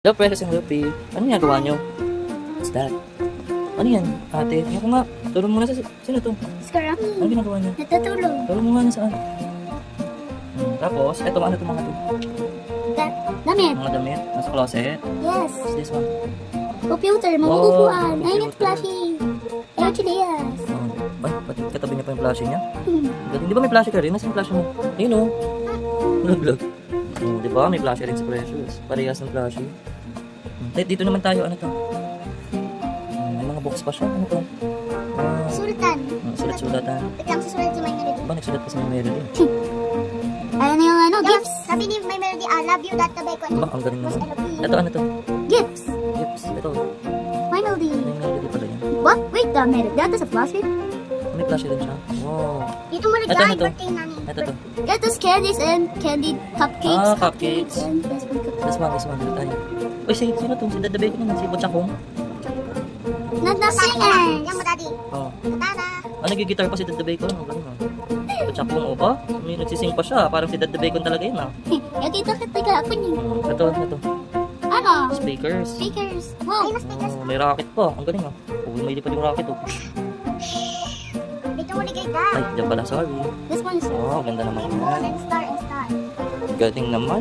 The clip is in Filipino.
Hello, Precious and Lupi. Ano ginagawa nyo? What's that? Ano yan, ate? Ako nga. Tulong muna sa... Sino to? Scarab. Ano ginagawa niya? Natutulog. Tulong mo nga na saan? Tapos, eto, ano itong mga to? Damit. Mga damit? Nasa closet? Yes. What's this one? Computer. Mabubuan. Ay, net flashy. Ay, chilias. Ay, pati katabi niya pa yung flashy niya. Galing. Di ba may flashy ka rin? Nasaan yung flashy mo? Ayun o. Vlog. Di ba? May flashy rin si Precious. Parehas ng flashy. Dito naman tayo. Ano to? May mga box pa siya. Ano to? Sultan. Sulat-sulatan. Biglang susulat si May Melody. Ba, nagsulat pa si May Melody? Ano yung ano? Gifts. Sabi ni May Melody, I love you, that kabay ko. Ba, ang galing naman. Ito, ano to? Gifts. Gifts. Ito. May Melody. May Melody pala yan. What? Wait, the Melody. That is a flashy. May flashy rin siya. Wow. Dito mo Ito, ligay, ito. birthday namin. Ito to. That is candies and candied cupcakes. Ah, cupcakes. And best friend cupcakes. This one. Dito tayo. Uy, sino to? Si Dadabay ko naman. Si Butchakong. Not the singers. Yan mo, daddy. Oh. Tada. Ah, nag-guitar pa si Dadabay ko. Ang galing ah. Butchakong, o ba? May nagsising pa siya. Parang si Dadabay ko talaga yun ah. Yung kita ako niyo. Ito. Ano? Speakers. Speakers. Wow. Ay, speakers. Oh, may racket pa. Ang galing ah. Uy, may lipad yung racket oh. Dito mo ligay, dad. Ay, dyan pala. Sorry. This one is Oh, ganda naman yan. golden star and star. Galing naman.